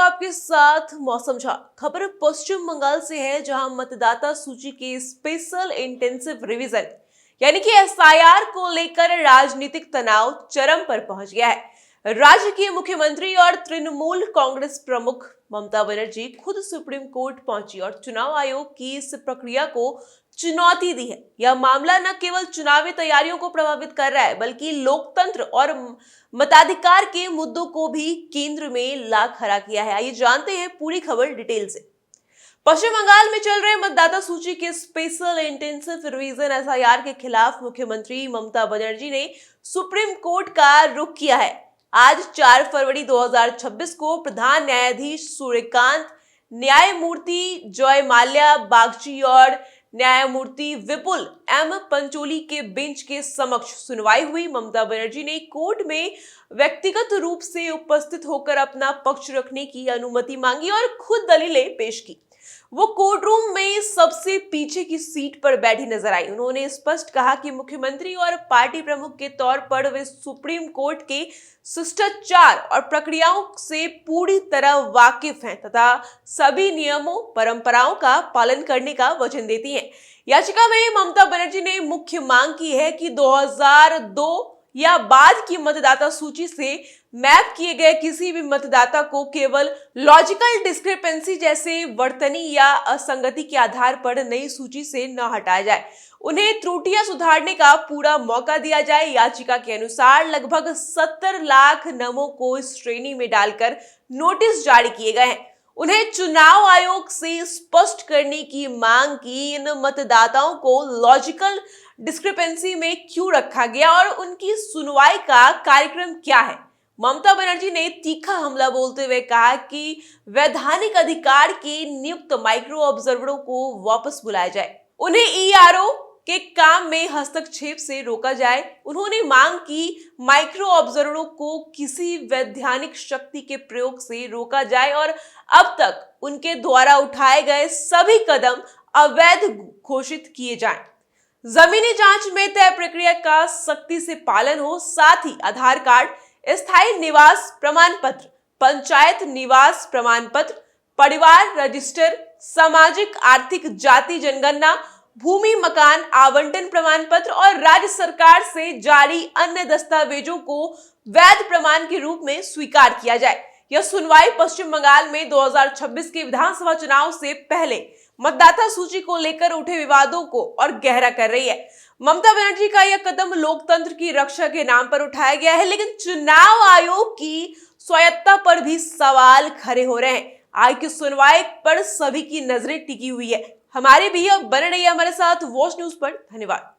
आपके साथ मौसम झा। खबर पश्चिम बंगाल से है, जहां मतदाता सूची के स्पेशल इंटेंसिव रिवीजन यानी कि एसआईआर को लेकर राजनीतिक तनाव चरम पर पहुंच गया है। राज्य की मुख्यमंत्री और तृणमूल कांग्रेस प्रमुख ममता बनर्जी खुद सुप्रीम कोर्ट पहुंची और चुनाव आयोग की इस प्रक्रिया को चुनौती दी है। यह मामला न केवल चुनावी तैयारियों को प्रभावित कर रहा है, बल्कि लोकतंत्र और मताधिकार के मुद्दों को भी केंद्र में ला खड़ा किया है। आइए जानते हैं पूरी खबर डिटेल से। पश्चिम बंगाल में चल रहे मतदाता सूची के स्पेशल इंटेंसिव रिवीजन एसआईआर के खिलाफ मुख्यमंत्री ममता बनर्जी ने सुप्रीम कोर्ट का रुख किया है। आज 4 फरवरी 2026 को प्रधान न्यायाधीश सूर्यकांत, न्यायमूर्ति जय माल्या बागची और न्यायमूर्ति विपुल एम पंचोली के बेंच के समक्ष सुनवाई हुई। ममता बनर्जी ने कोर्ट में व्यक्तिगत रूप से उपस्थित होकर अपना पक्ष रखने की अनुमति मांगी और खुद दलीलें पेश की। वो कोर्ट रूम में सबसे पीछे की सीट पर बैठी नजर आई। उन्होंने स्पष्ट कहा कि मुख्यमंत्री और पार्टी प्रमुख के तौर पर वे सुप्रीम कोर्ट के शिष्टाचार और प्रक्रियाओं से पूरी तरह वाकिफ हैं तथा सभी नियमों परंपराओं का पालन करने का वचन देती हैं। याचिका में ममता बनर्जी ने मुख्य मांग की है कि 2002 या बाद की मतदाता सूची से मैप किए गए किसी भी मतदाता को केवल लॉजिकल डिस्क्रिपेंसी जैसे वर्तनी या असंगति के आधार पर नई सूची से न हटाया जाए, उन्हें त्रुटियां सुधारने का पूरा मौका दिया जाए। याचिका के अनुसार लगभग 70 लाख नामों को इस श्रेणी में डालकर नोटिस जारी किए गए हैं। उन्हें चुनाव आयोग से स्पष्ट करने की मांग की इन मतदाताओं को लॉजिकल डिस्क्रिपेंसी में क्यों रखा गया और उनकी सुनवाई का कार्यक्रम क्या है। ममता बनर्जी ने तीखा हमला बोलते हुए कहा कि वैधानिक अधिकार के नियुक्त माइक्रो ऑब्जर्वरों को वापस बुलाया जाए, उन्हें ईआरओ के काम में हस्तक्षेप से रोका जाए। उन्होंने मांग की माइक्रो ऑब्जर्वरों को किसी वैधानिक शक्ति के प्रयोग से रोका जाए और अब तक उनके द्वारा उठाए गए सभी कदम अवैध घोषित किए जाएं। जमीनी जांच में तय प्रक्रिया का सख्ती से पालन हो, साथ ही आधार कार्ड, स्थायी निवास प्रमाण पत्र, पंचायत निवास प्रमाण पत्र, परिवार रजिस्टर, सामाजिक आर्थिक जाति जनगणना, भूमि मकान आवंटन प्रमाण पत्र और राज्य सरकार से जारी अन्य दस्तावेजों को वैध प्रमाण के रूप में स्वीकार किया जाए। यह सुनवाई पश्चिम बंगाल में 2026 के विधानसभा चुनाव से पहले मतदाता सूची को लेकर उठे विवादों को और गहरा कर रही है। ममता बनर्जी का यह कदम लोकतंत्र की रक्षा के नाम पर उठाया गया है, लेकिन चुनाव आयोग की स्वायत्तता पर भी सवाल खड़े हो रहे हैं। आज की सुनवाई पर सभी की नजरें टिकी हुई है। हमारे भी अब बने रहिए हमारे साथ वॉच न्यूज पर। धन्यवाद।